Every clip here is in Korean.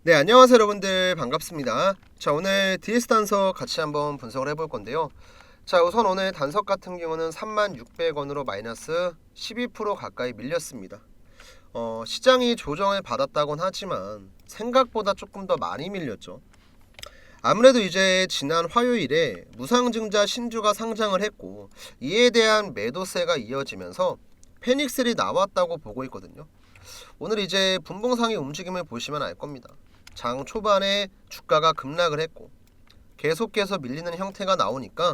네, 안녕하세요 여러분들, 반갑습니다. 자, 오늘 DS 단석 같이 한번 분석을 해볼 건데요. 자, 우선 오늘 단석 같은 경우는 36,600원으로 마이너스 12% 가까이 밀렸습니다. 시장이 조정을 받았다곤 하지만 생각보다 조금 더 많이 밀렸죠. 아무래도 이제 지난 화요일에 무상증자 신주가 상장을 했고, 이에 대한 매도세가 이어지면서 패닉셀이 나왔다고 보고 있거든요. 오늘 이제 분봉상의 움직임을 보시면 알 겁니다. 장 초반에 주가가 급락을 했고 계속해서 밀리는 형태가 나오니까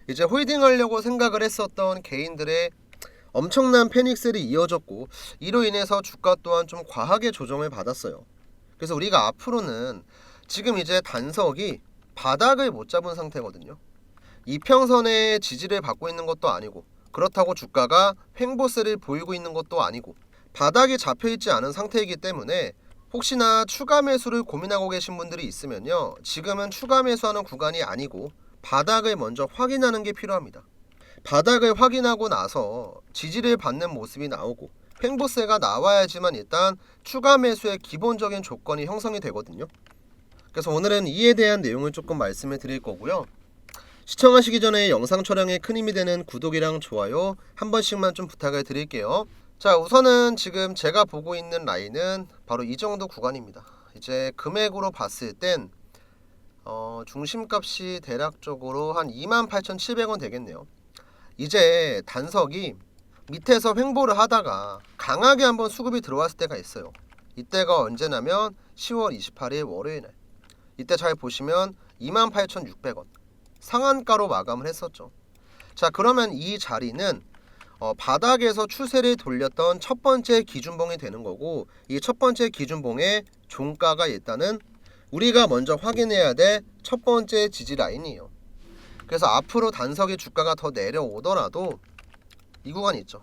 이제 홀딩하려고 생각을 했었던 개인들의 엄청난 패닉셀이 이어졌고, 이로 인해서 주가 또한 좀 과하게 조정을 받았어요. 그래서 우리가 앞으로는 지금 이제 단석이 바닥을 못 잡은 상태거든요. 이평선의 지지를 받고 있는 것도 아니고, 그렇다고 주가가 횡보세를 보이고 있는 것도 아니고, 바닥이 잡혀있지 않은 상태이기 때문에 혹시나 추가 매수를 고민하고 계신 분들이 있으면요, 지금은 추가 매수하는 구간이 아니고 바닥을 먼저 확인하는 게 필요합니다. 바닥을 확인하고 나서 지지를 받는 모습이 나오고 횡보세가 나와야지만 일단 추가 매수의 기본적인 조건이 형성이 되거든요. 그래서 오늘은 이에 대한 내용을 조금 말씀을 드릴 거고요. 시청하시기 전에 영상 촬영에 큰 힘이 되는 구독이랑 좋아요 한 번씩만 좀 부탁을 드릴게요. 자, 우선은 지금 제가 보고 있는 라인은 바로 이 정도 구간입니다. 이제 금액으로 봤을 땐 중심값이 대략적으로 한 28,700원 되겠네요. 이제 단석이 밑에서 횡보를 하다가 강하게 한번 수급이 들어왔을 때가 있어요. 이때가 언제냐면 10월 28일 월요일날. 이때 잘 보시면 28,600원 상한가로 마감을 했었죠. 자, 그러면 이 자리는 바닥에서 추세를 돌렸던 첫 번째 기준봉이 되는 거고, 이 첫 번째 기준봉의 종가가 일단은 우리가 먼저 확인해야 될 첫 번째 지지 라인이에요. 그래서 앞으로 단석의 주가가 더 내려오더라도 이 구간 있죠.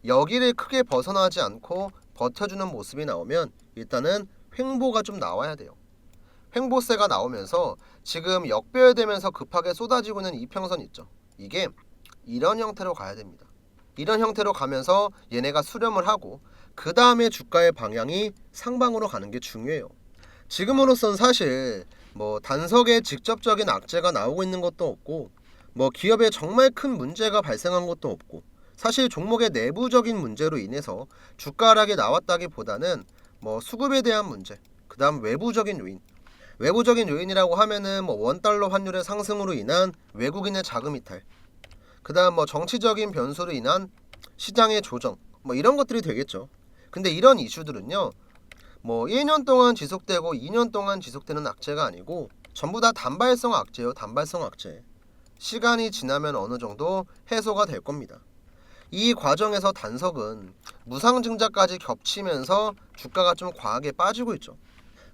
여기를 크게 벗어나지 않고 버텨주는 모습이 나오면 일단은 횡보가 좀 나와야 돼요. 횡보세가 나오면서 지금 역배열되면서 급하게 쏟아지고 있는 이평선 있죠. 이게 이런 형태로 가야 됩니다. 이런 형태로 가면서 얘네가 수렴을 하고 그 다음에 주가의 방향이 상방으로 가는 게 중요해요. 지금으로선 사실 단석에 직접적인 악재가 나오고 있는 것도 없고, 기업에 정말 큰 문제가 발생한 것도 없고, 사실 종목의 내부적인 문제로 인해서 주가 하락이 나왔다기보다는 수급에 대한 문제, 그 다음 외부적인 요인이라고 하면은 원달러 환율의 상승으로 인한 외국인의 자금 이탈, 그 다음 정치적인 변수로 인한 시장의 조정, 이런 것들이 되겠죠. 근데 이런 이슈들은요, 1년 동안 지속되고 2년 동안 지속되는 악재가 아니고 전부 다 단발성 악재예요. 단발성 악재. 시간이 지나면 어느 정도 해소가 될 겁니다. 이 과정에서 단석은 무상증자까지 겹치면서 주가가 좀 과하게 빠지고 있죠.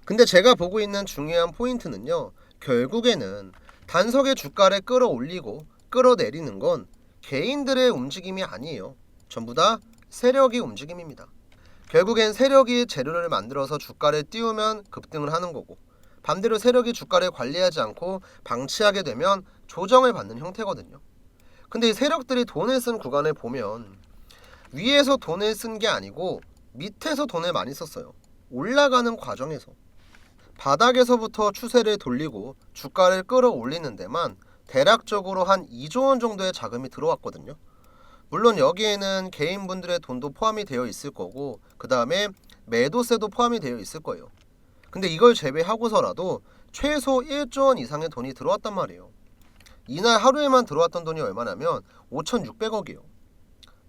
근데 제가 보고 있는 중요한 포인트는요, 결국에는 단석의 주가를 끌어올리고 끌어내리는 건 개인들의 움직임이 아니에요. 전부 다 세력의 움직임입니다. 결국엔 세력이 재료를 만들어서 주가를 띄우면 급등을 하는 거고, 반대로 세력이 주가를 관리하지 않고 방치하게 되면 조정을 받는 형태거든요. 근데 이 세력들이 돈을 쓴 구간을 보면 위에서 돈을 쓴 게 아니고 밑에서 돈을 많이 썼어요. 올라가는 과정에서 바닥에서부터 추세를 돌리고 주가를 끌어올리는 데만 대략적으로 한 2조 원 정도의 자금이 들어왔거든요. 물론 여기에는 개인분들의 돈도 포함이 되어 있을 거고, 그 다음에 매도세도 포함이 되어 있을 거예요. 근데 이걸 제외하고서라도 최소 1조 원 이상의 돈이 들어왔단 말이에요. 이날 하루에만 들어왔던 돈이 얼마냐면 5,600억이에요.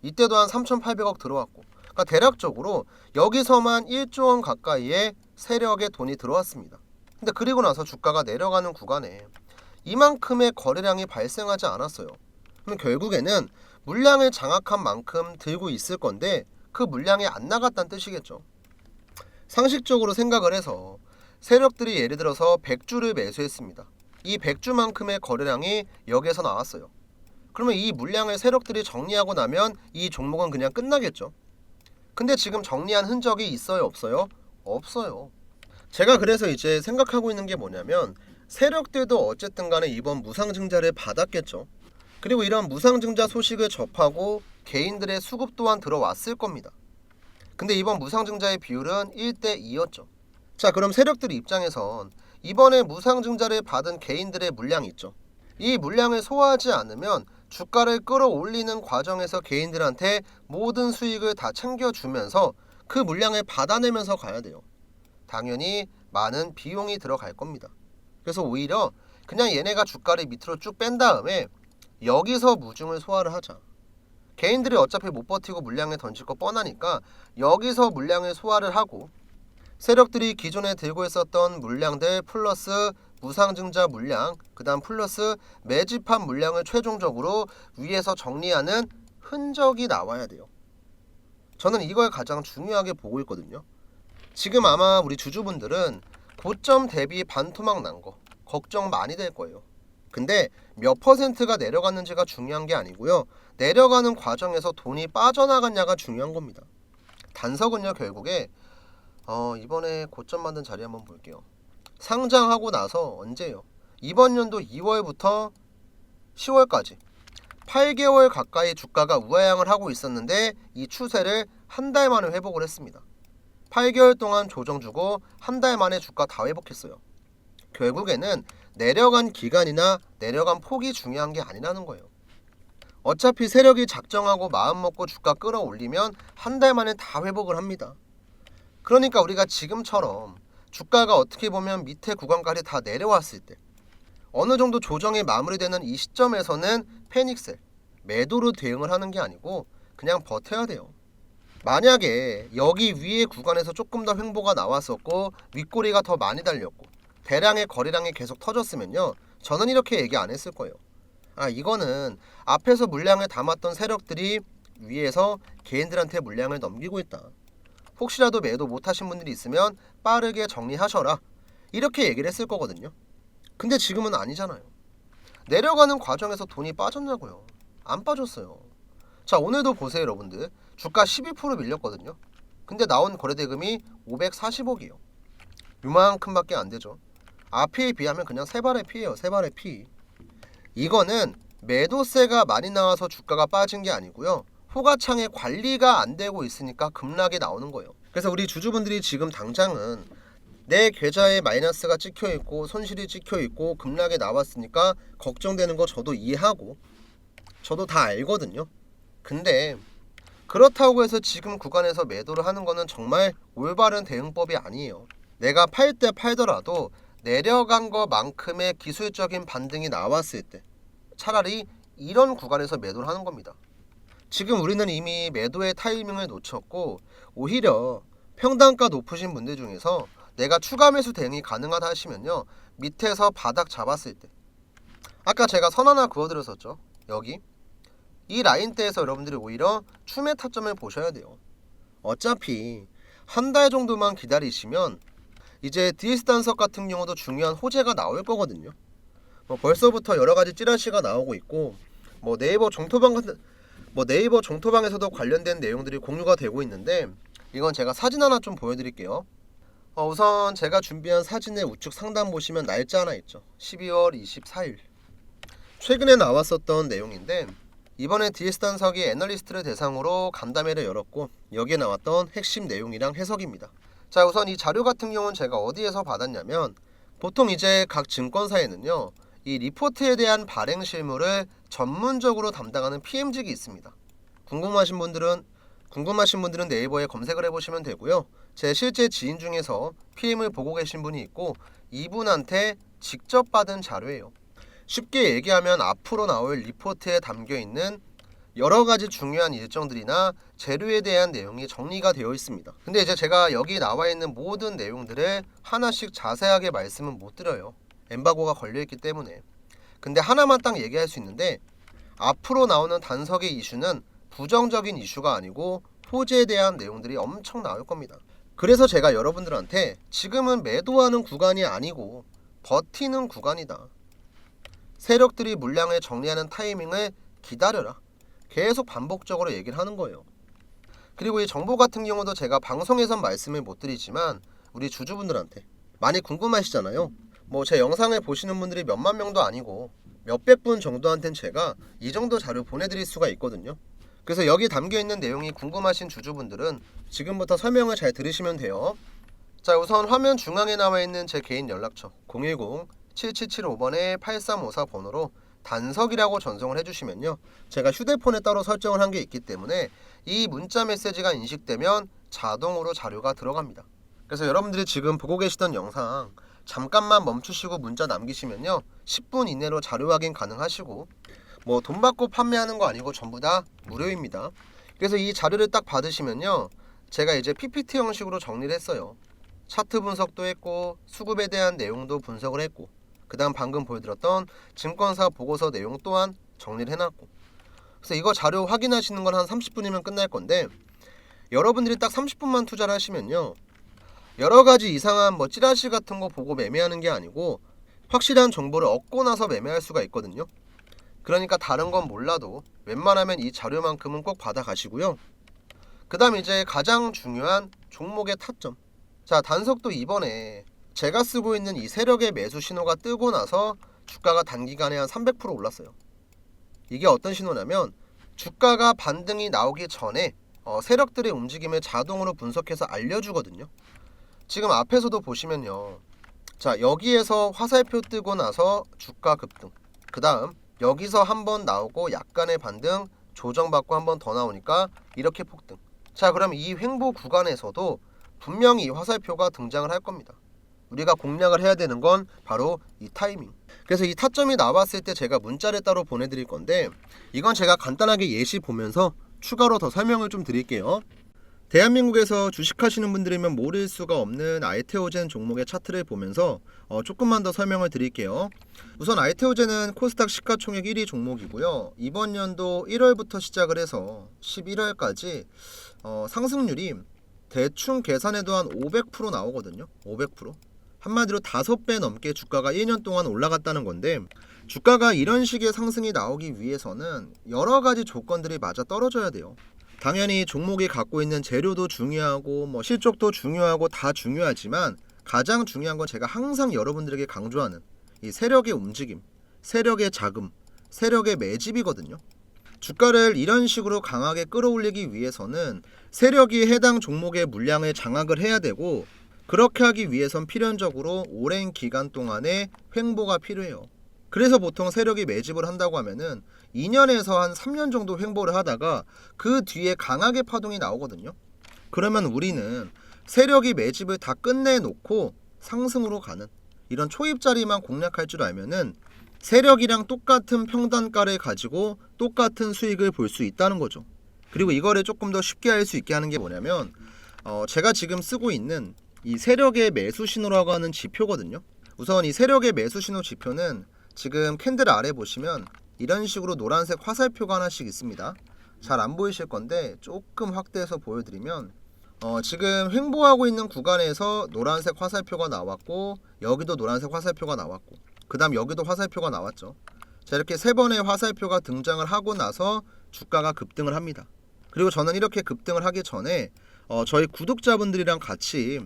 이때도 한 3,800억 들어왔고, 그러니까 대략적으로 여기서만 1조 원 가까이의 세력의 돈이 들어왔습니다. 근데 그리고 나서 주가가 내려가는 구간에 이만큼의 거래량이 발생하지 않았어요. 그럼 결국에는 물량을 장악한 만큼 들고 있을 건데 그 물량이 안 나갔다는 뜻이겠죠. 상식적으로 생각을 해서 세력들이 예를 들어서 100주를 매수했습니다. 이 100주만큼의 거래량이 여기에서 나왔어요. 그러면 이 물량을 세력들이 정리하고 나면 이 종목은 그냥 끝나겠죠. 근데 지금 정리한 흔적이 있어요, 없어요? 없어요. 제가 그래서 이제 생각하고 있는 게 뭐냐면, 세력들도 어쨌든 간에 이번 무상증자를 받았겠죠. 그리고 이런 무상증자 소식을 접하고 개인들의 수급 또한 들어왔을 겁니다. 근데 이번 무상증자의 비율은 1대 2였죠. 자, 그럼 세력들 입장에선 이번에 무상증자를 받은 개인들의 물량이 있죠. 이 물량을 소화하지 않으면 주가를 끌어올리는 과정에서 개인들한테 모든 수익을 다 챙겨주면서 그 물량을 받아내면서 가야 돼요. 당연히 많은 비용이 들어갈 겁니다. 그래서 오히려 그냥 얘네가 주가를 밑으로 쭉 뺀 다음에 여기서 무중을 소화를 하자. 개인들이 어차피 못 버티고 물량을 던질 거 뻔하니까 여기서 물량을 소화를 하고, 세력들이 기존에 들고 있었던 물량들 플러스 무상증자 물량, 그 다음 플러스 매집한 물량을 최종적으로 위에서 정리하는 흔적이 나와야 돼요. 저는 이걸 가장 중요하게 보고 있거든요. 지금 아마 우리 주주분들은 고점 대비 반토막 난 거 걱정 많이 될 거예요. 근데 몇 퍼센트가 내려갔는지가 중요한 게 아니고요. 내려가는 과정에서 돈이 빠져나갔냐가 중요한 겁니다. 단석은요, 결국에 이번에 고점 만든 자리 한번 볼게요. 상장하고 나서 언제요? 이번 연도 2월부터 10월까지 8개월 가까이 주가가 우하향을 하고 있었는데 이 추세를 한 달 만에 회복을 했습니다. 8개월 동안 조정 주고 한 달 만에 주가 다 회복했어요. 결국에는 내려간 기간이나 내려간 폭이 중요한 게 아니라는 거예요. 어차피 세력이 작정하고 마음 먹고 주가 끌어올리면 한 달 만에 다 회복을 합니다. 그러니까 우리가 지금처럼 주가가 어떻게 보면 밑에 구간까지 다 내려왔을 때 어느 정도 조정이 마무리되는 이 시점에서는 패닉셀, 매도로 대응을 하는 게 아니고 그냥 버텨야 돼요. 만약에 여기 위에 구간에서 조금 더 횡보가 나왔었고 윗꼬리가 더 많이 달렸고 대량의 거래량이 계속 터졌으면요, 저는 이렇게 얘기 안 했을 거예요. 이거는 앞에서 물량을 담았던 세력들이 위에서 개인들한테 물량을 넘기고 있다. 혹시라도 매도 못하신 분들이 있으면 빠르게 정리하셔라. 이렇게 얘기를 했을 거거든요. 근데 지금은 아니잖아요. 내려가는 과정에서 돈이 빠졌냐고요. 안 빠졌어요. 자, 오늘도 보세요, 여러분들. 주가 12% 밀렸거든요. 근데 나온 거래대금이 540억이에요. 요만큼밖에 안 되죠. 앞에 비하면 그냥 세 발의 피예요. 세 발의 피. 이거는 매도세가 많이 나와서 주가가 빠진 게 아니고요. 호가창에 관리가 안 되고 있으니까 급락이 나오는 거예요. 그래서 우리 주주분들이 지금 당장은 내 계좌에 마이너스가 찍혀 있고 손실이 찍혀 있고 급락이 나왔으니까 걱정되는 거 저도 이해하고 저도 다 알거든요. 근데 그렇다고 해서 지금 구간에서 매도를 하는 거는 정말 올바른 대응법이 아니에요. 내가 팔 때 팔더라도 내려간 것만큼의 기술적인 반등이 나왔을 때 차라리 이런 구간에서 매도를 하는 겁니다. 지금 우리는 이미 매도의 타이밍을 놓쳤고 오히려 평단가 높으신 분들 중에서 내가 추가 매수 대응이 가능하다 하시면요, 밑에서 바닥 잡았을 때, 아까 제가 선 하나 그어드렸었죠. 여기 이 라인대에서 여러분들이 오히려 추매 타점을 보셔야 돼요. 어차피 한 달 정도만 기다리시면 이제 DS 단석 같은 경우도 중요한 호재가 나올 거거든요. 벌써부터 여러 가지 찌라시가 나오고 있고 네이버 종토방에서도 관련된 내용들이 공유가 되고 있는데, 이건 제가 사진 하나 좀 보여드릴게요. 우선 제가 준비한 사진의 우측 상단 보시면 날짜 하나 있죠. 12월 24일 최근에 나왔었던 내용인데, 이번에 DS 단석이 애널리스트를 대상으로 간담회를 열었고 여기에 나왔던 핵심 내용이랑 해석입니다. 자, 우선 이 자료 같은 경우는 제가 어디에서 받았냐면, 보통 이제 각 증권사에는요, 이 리포트에 대한 발행 실무를 전문적으로 담당하는 PM직이 있습니다. 궁금하신 분들은 네이버에 검색을 해보시면 되고요. 제 실제 지인 중에서 PM을 보고 계신 분이 있고 이분한테 직접 받은 자료예요. 쉽게 얘기하면 앞으로 나올 리포트에 담겨있는 여러가지 중요한 일정들이나 재료에 대한 내용이 정리가 되어 있습니다. 근데 이제 제가 여기 나와있는 모든 내용들을 하나씩 자세하게 말씀은 못 드려요. 엠바고가 걸려있기 때문에. 근데 하나만 딱 얘기할 수 있는데, 앞으로 나오는 단석의 이슈는 부정적인 이슈가 아니고 호재에 대한 내용들이 엄청 나올 겁니다. 그래서 제가 여러분들한테 지금은 매도하는 구간이 아니고 버티는 구간이다. 세력들이 물량을 정리하는 타이밍을 기다려라. 계속 반복적으로 얘기를 하는 거예요. 그리고 이 정보 같은 경우도 제가 방송에선 말씀을 못 드리지만 우리 주주분들한테 많이 궁금하시잖아요. 제 영상을 보시는 분들이 몇만 명도 아니고 몇백 분 정도한테는 제가 이 정도 자료 보내드릴 수가 있거든요. 그래서 여기 담겨있는 내용이 궁금하신 주주분들은 지금부터 설명을 잘 들으시면 돼요. 자, 자, 우선 화면 중앙에 나와 있는 제 개인 연락처 010-7775번에8354 번호로 단석이라고 전송을 해주시면요, 제가 휴대폰에 따로 설정을 한 게 있기 때문에 이 문자 메시지가 인식되면 자동으로 자료가 들어갑니다. 그래서 여러분들이 지금 보고 계시던 영상 잠깐만 멈추시고 문자 남기시면요, 10분 이내로 자료 확인 가능하시고, 뭐 돈 받고 판매하는 거 아니고 전부 다 무료입니다. 그래서 이 자료를 딱 받으시면요, 제가 이제 PPT 형식으로 정리를 했어요. 차트 분석도 했고, 수급에 대한 내용도 분석을 했고, 그 다음 방금 보여드렸던 증권사 보고서 내용 또한 정리를 해놨고, 그래서 이거 자료 확인하시는 건 한 30분이면 끝날 건데, 여러분들이 딱 30분만 투자를 하시면요, 여러가지 이상한 뭐 찌라시 같은 거 보고 매매하는 게 아니고 확실한 정보를 얻고 나서 매매할 수가 있거든요. 그러니까 다른 건 몰라도 웬만하면 이 자료만큼은 꼭 받아가시고요. 그 다음 이제 가장 중요한 종목의 타점. 자, 단석도 이번에 제가 쓰고 있는 이 세력의 매수 신호가 뜨고 나서 주가가 단기간에 한 300% 올랐어요. 이게 어떤 신호냐면 주가가 반등이 나오기 전에 세력들의 움직임을 자동으로 분석해서 알려주거든요. 지금 앞에서도 보시면요, 자, 여기에서 화살표 뜨고 나서 주가 급등, 그 다음 여기서 한번 나오고 약간의 반등 조정받고 한 번 더 나오니까 이렇게 폭등. 자, 그럼 이 횡보 구간에서도 분명히 이 화살표가 등장을 할 겁니다. 우리가 공략을 해야 되는 건 바로 이 타이밍. 그래서 이 타점이 나왔을 때 제가 문자를 따로 보내드릴 건데, 이건 제가 간단하게 예시 보면서 추가로 더 설명을 좀 드릴게요. 대한민국에서 주식하시는 분들이면 모를 수가 없는 아이테오젠 종목의 차트를 보면서 조금만 더 설명을 드릴게요. 우선 아이테오젠은 코스닥 시가총액 1위 종목이고요. 이번 연도 1월부터 시작을 해서 11월까지 상승률이 대충 계산해도 한 500% 나오거든요. 500%. 한마디로 5배 넘게 주가가 1년 동안 올라갔다는 건데, 주가가 이런 식의 상승이 나오기 위해서는 여러 가지 조건들이 맞아 떨어져야 돼요. 당연히 종목이 갖고 있는 재료도 중요하고 뭐 실적도 중요하고 다 중요하지만, 가장 중요한 건 제가 항상 여러분들에게 강조하는 이 세력의 움직임, 세력의 자금, 세력의 매집이거든요. 주가를 이런 식으로 강하게 끌어올리기 위해서는 세력이 해당 종목의 물량을 장악을 해야 되고, 그렇게 하기 위해선 필연적으로 오랜 기간 동안의 횡보가 필요해요. 그래서 보통 세력이 매집을 한다고 하면은 2년에서 한 3년 정도 횡보를 하다가 그 뒤에 강하게 파동이 나오거든요. 그러면 우리는 세력이 매집을 다 끝내놓고 상승으로 가는 이런 초입자리만 공략할 줄 알면은 세력이랑 똑같은 평단가를 가지고 똑같은 수익을 볼 수 있다는 거죠. 그리고 이거를 조금 더 쉽게 할 수 있게 하는 게 뭐냐면, 제가 지금 쓰고 있는 이 세력의 매수 신호라고 하는 지표거든요. 우선 이 세력의 매수 신호 지표는 지금 캔들 아래 보시면 이런 식으로 노란색 화살표가 하나씩 있습니다. 잘 안 보이실 건데 조금 확대해서 보여드리면, 지금 횡보하고 있는 구간에서 노란색 화살표가 나왔고, 여기도 노란색 화살표가 나왔고, 그 다음 여기도 화살표가 나왔죠. 자, 이렇게 3번의 화살표가 등장을 하고 나서 주가가 급등을 합니다. 그리고 저는 이렇게 급등을 하기 전에 저희 구독자분들이랑 같이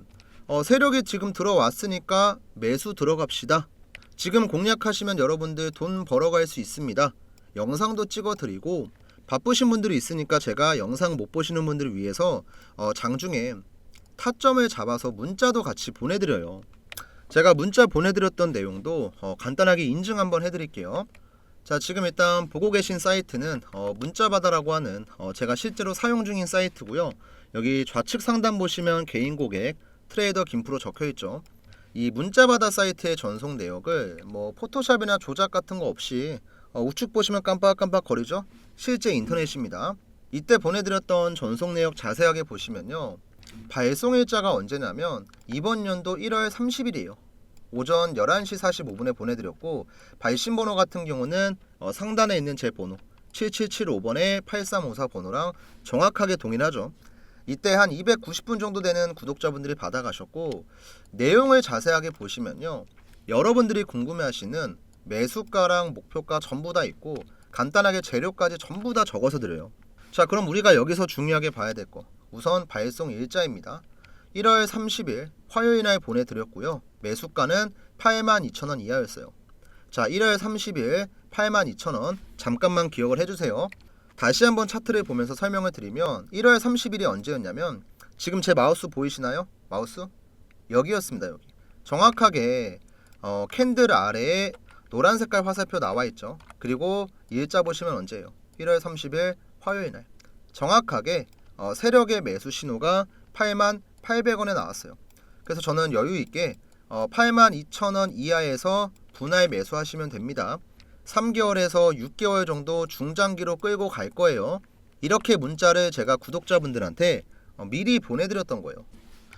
세력이 지금 들어왔으니까 매수 들어갑시다. 지금 공략하시면 여러분들 돈 벌어갈 수 있습니다. 영상도 찍어드리고, 바쁘신 분들이 있으니까 제가 영상 못 보시는 분들을 위해서 장중에 타점을 잡아서 문자도 같이 보내드려요. 제가 문자 보내드렸던 내용도 간단하게 인증 한번 해드릴게요. 자, 지금 일단 보고 계신 사이트는 문자바다라고 하는 제가 실제로 사용 중인 사이트고요. 여기 좌측 상단 보시면 개인 고객 트레이더 김프로 적혀있죠. 이 문자바다 사이트의 전송 내역을 뭐 포토샵이나 조작 같은 거 없이 우측 보시면 깜빡깜빡 거리죠. 실제 인터넷입니다. 이때 보내드렸던 전송 내역 자세하게 보시면요, 발송일자가 언제냐면 이번 연도 1월 30일이에요. 오전 11시 45분에 보내드렸고, 발신번호 같은 경우는 상단에 있는 제 번호 7775번에 8354 번호랑 정확하게 동일하죠. 이때 한 290분 정도 되는 구독자분들이 받아가셨고, 내용을 자세하게 보시면요, 여러분들이 궁금해하시는 매수가랑 목표가 전부 다 있고, 간단하게 재료까지 전부 다 적어서 드려요. 자, 그럼 우리가 여기서 중요하게 봐야 될 거, 우선 발송 일자입니다. 1월 30일 화요일날 보내드렸고요. 매수가는 82,000원 이하였어요. 자, 1월 30일 82,000원 잠깐만 기억을 해주세요. 다시 한번 차트를 보면서 설명을 드리면, 1월 30일이 언제였냐면, 지금 제 마우스 보이시나요? 마우스? 여기였습니다. 여기 정확하게 캔들 아래에 노란 색깔 화살표 나와 있죠. 그리고 일자 보시면 언제예요? 1월 30일 화요일 날 정확하게 세력의 매수 신호가 88,000원에 나왔어요. 그래서 저는 여유 있게 82,000원 이하에서 분할 매수하시면 됩니다. 3개월에서 6개월 정도 중장기로 끌고 갈 거예요. 이렇게 문자를 제가 구독자분들한테 미리 보내드렸던 거예요.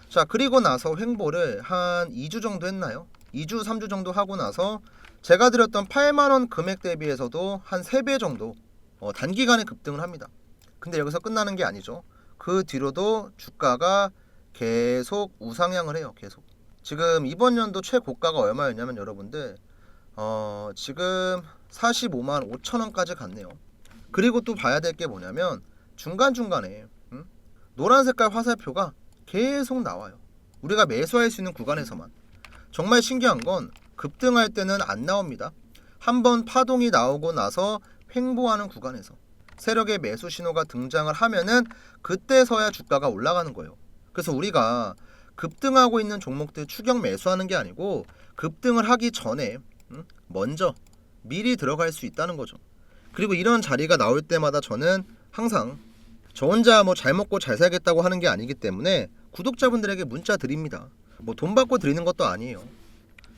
자, 그리고 나서 횡보를 한 2주 정도 했나요? 2주 3주 정도 하고 나서 제가 드렸던 8만원 금액 대비해서도 한 3배 정도 단기간에 급등을 합니다. 근데 여기서 끝나는 게 아니죠. 그 뒤로도 주가가 계속 우상향을 해요. 계속. 지금 이번 연도 최고가가 얼마였냐면 여러분들 지금 45만 5천원까지 갔네요. 그리고 또 봐야 될 게 뭐냐면 중간중간에 노란 색깔 화살표가 계속 나와요. 우리가 매수할 수 있는 구간에서만. 정말 신기한 건 급등할 때는 안 나옵니다. 한번 파동이 나오고 나서 횡보하는 구간에서 세력의 매수 신호가 등장을 하면은 그때서야 주가가 올라가는 거예요. 그래서 우리가 급등하고 있는 종목들 추격 매수하는 게 아니고 급등을 하기 전에 먼저 미리 들어갈 수 있다는 거죠. 그리고 이런 자리가 나올 때마다 저는 항상 저 혼자 뭐 잘 먹고 잘 살겠다고 하는 게 아니기 때문에 구독자분들에게 문자 드립니다. 뭐 돈 받고 드리는 것도 아니에요.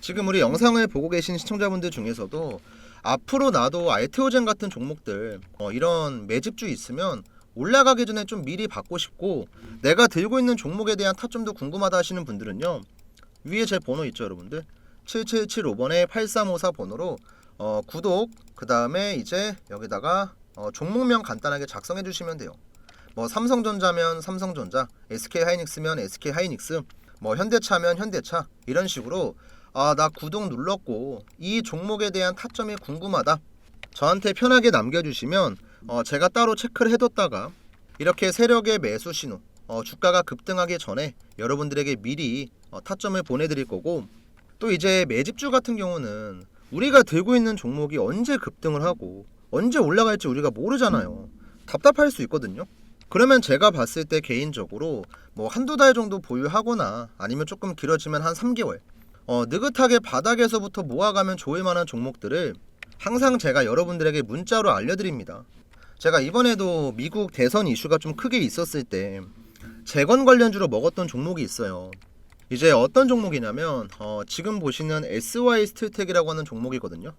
지금 우리 영상을 보고 계신 시청자분들 중에서도 앞으로 나도 알테오젠 같은 종목들 이런 매집주 있으면 올라가기 전에 좀 미리 받고 싶고 내가 들고 있는 종목에 대한 타점도 궁금하다 하시는 분들은요, 위에 제 번호 있죠 여러분들, 7775번에 8354 번호로 구독, 그 다음에 이제 여기다가 종목명 간단하게 작성해 주시면 돼요. 뭐 삼성전자면 삼성전자, SK하이닉스면 SK하이닉스, 뭐 현대차면 현대차, 이런 식으로 나 구독 눌렀고 이 종목에 대한 타점이 궁금하다, 저한테 편하게 남겨주시면 제가 따로 체크를 해뒀다가 이렇게 세력의 매수 신호, 주가가 급등하기 전에 여러분들에게 미리 타점을 보내드릴 거고, 또 이제 매집주 같은 경우는 우리가 들고 있는 종목이 언제 급등을 하고 언제 올라갈지 우리가 모르잖아요. 답답할 수 있거든요. 그러면 제가 봤을 때 개인적으로 뭐 한두 달 정도 보유하거나 아니면 조금 길어지면 한 3개월 느긋하게 바닥에서부터 모아가면 좋을 만한 종목들을 항상 제가 여러분들에게 문자로 알려드립니다. 제가 이번에도 미국 대선 이슈가 좀 크게 있었을 때 재건 관련주로 먹었던 종목이 있어요. 이제 어떤 종목이냐면 지금 보시는 SY 스틸텍이라고 하는 종목이거든요.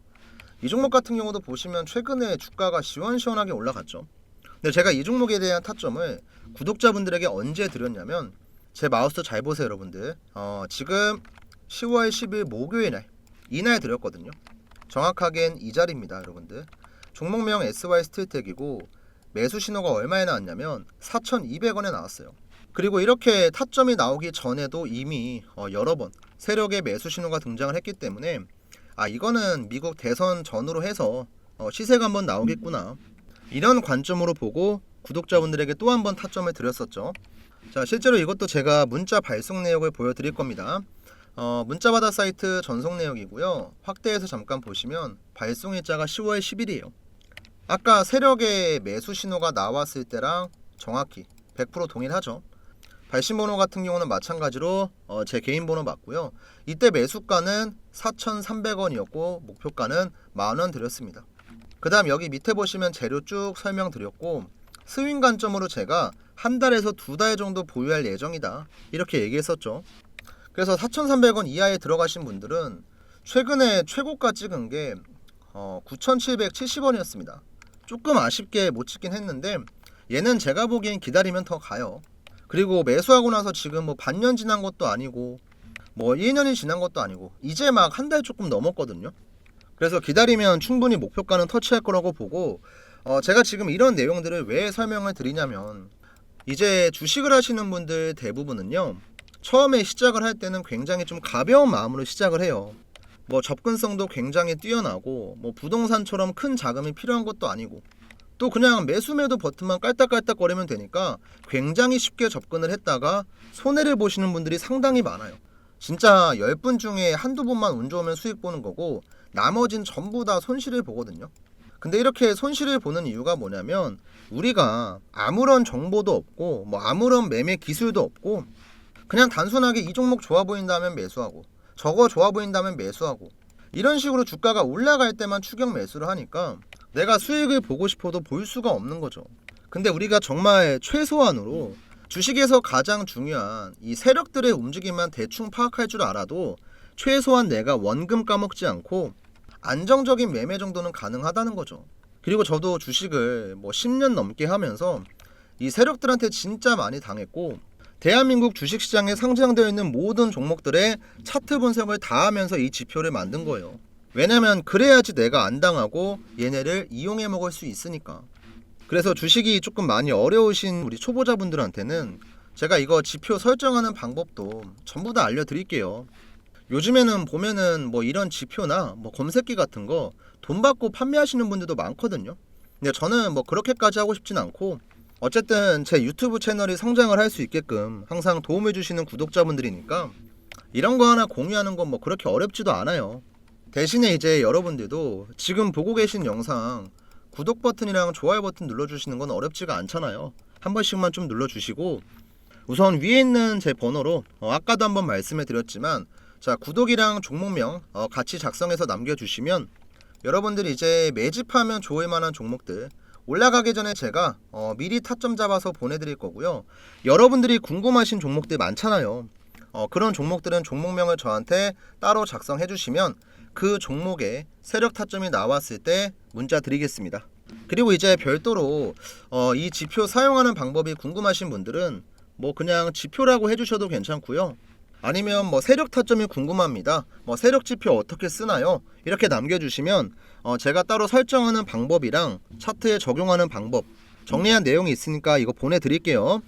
이 종목 같은 경우도 보시면 최근에 주가가 시원시원하게 올라갔죠. 근데 제가 이 종목에 대한 타점을 구독자분들에게 언제 드렸냐면, 제 마우스 잘 보세요 여러분들. 지금 10월 10일 목요일 날, 이날 드렸거든요. 정확하게는 이 자리입니다 여러분들. 종목명 SY 스틸텍이고 매수 신호가 얼마에 나왔냐면 4,200원에 나왔어요. 그리고 이렇게 타점이 나오기 전에도 이미 여러 번 세력의 매수 신호가 등장을 했기 때문에 이거는 미국 대선 전후로 해서 시세가 한번 나오겠구나, 이런 관점으로 보고 구독자분들에게 또 한 번 타점을 드렸었죠. 자, 실제로 이것도 제가 문자 발송 내역을 보여드릴 겁니다. 문자바다 사이트 전송 내역이고요. 확대해서 잠깐 보시면 발송 일자가 10월 10일이에요. 아까 세력의 매수 신호가 나왔을 때랑 정확히 100% 동일하죠. 발신 번호 같은 경우는 마찬가지로 제 개인 번호 맞고요. 이때 매수가는 4,300원이었고 목표가는 만원 드렸습니다. 그 다음 여기 밑에 보시면 재료 쭉 설명드렸고, 스윙 관점으로 제가 한 달에서 두 달 정도 보유할 예정이다, 이렇게 얘기했었죠. 그래서 4,300원 이하에 들어가신 분들은 최근에 최고가 찍은 게 9,770원이었습니다. 조금 아쉽게 못 찍긴 했는데 얘는 제가 보기엔 기다리면 더 가요. 그리고 매수하고 나서 지금 뭐 반년 지난 것도 아니고 뭐 1년이 지난 것도 아니고 이제 막 한 달 조금 넘었거든요. 그래서 기다리면 충분히 목표가는 터치할 거라고 보고, 제가 지금 이런 내용들을 왜 설명을 드리냐면, 이제 주식을 하시는 분들 대부분은요, 처음에 시작을 할 때는 굉장히 좀 가벼운 마음으로 시작을 해요. 뭐 접근성도 굉장히 뛰어나고 뭐 부동산처럼 큰 자금이 필요한 것도 아니고 또 그냥 매수매도 버튼만 깔딱깔딱거리면 되니까 굉장히 쉽게 접근을 했다가 손해를 보시는 분들이 상당히 많아요. 진짜 10분 중에 한두 번만 운 좋으면 수익 보는 거고 나머진 전부 다 손실을 보거든요. 근데 이렇게 손실을 보는 이유가 뭐냐면, 우리가 아무런 정보도 없고 뭐 아무런 매매 기술도 없고 그냥 단순하게 이 종목 좋아 보인다면 매수하고 저거 좋아 보인다면 매수하고 이런 식으로 주가가 올라갈 때만 추격 매수를 하니까 내가 수익을 보고 싶어도 볼 수가 없는 거죠. 근데 우리가 정말 최소한으로 주식에서 가장 중요한 이 세력들의 움직임만 대충 파악할 줄 알아도 최소한 내가 원금 까먹지 않고 안정적인 매매 정도는 가능하다는 거죠. 그리고 저도 주식을 10년 넘게 하면서 이 세력들한테 진짜 많이 당했고 대한민국 주식시장에 상장되어 있는 모든 종목들의 차트 분석을 다 하면서 이 지표를 만든 거예요. 왜냐면 그래야지 내가 안 당하고 얘네를 이용해 먹을 수 있으니까. 그래서 주식이 조금 많이 어려우신 우리 초보자분들한테는 제가 이거 지표 설정하는 방법도 전부 다 알려드릴게요. 요즘에는 보면은 이런 지표나 검색기 같은 거 돈 받고 판매하시는 분들도 많거든요. 근데 저는 그렇게까지 하고 싶진 않고 어쨌든 제 유튜브 채널이 성장을 할 수 있게끔 항상 도움을 주시는 구독자분들이니까 이런 거 하나 공유하는 건 그렇게 어렵지도 않아요. 대신에 이제 여러분들도 지금 보고 계신 영상 구독 버튼이랑 좋아요 버튼 눌러주시는 건 어렵지가 않잖아요. 한 번씩만 좀 눌러주시고 우선 위에 있는 제 번호로 아까도 한번 말씀을 드렸지만 자 구독이랑 종목명 같이 작성해서 남겨주시면 여러분들이 이제 매집하면 좋을 만한 종목들 올라가기 전에 제가 미리 타점 잡아서 보내드릴 거고요. 여러분들이 궁금하신 종목들 많잖아요. 그런 종목들은 종목명을 저한테 따로 작성해 주시면 그 종목에 세력 타점이 나왔을 때 문자 드리겠습니다. 그리고 이제 별도로 이 지표 사용하는 방법이 궁금하신 분들은 그냥 지표라고 해주셔도 괜찮고요. 아니면 세력 타점이 궁금합니다. 세력 지표 어떻게 쓰나요? 이렇게 남겨주시면 제가 따로 설정하는 방법이랑 차트에 적용하는 방법 정리한 내용이 있으니까 이거 보내드릴게요.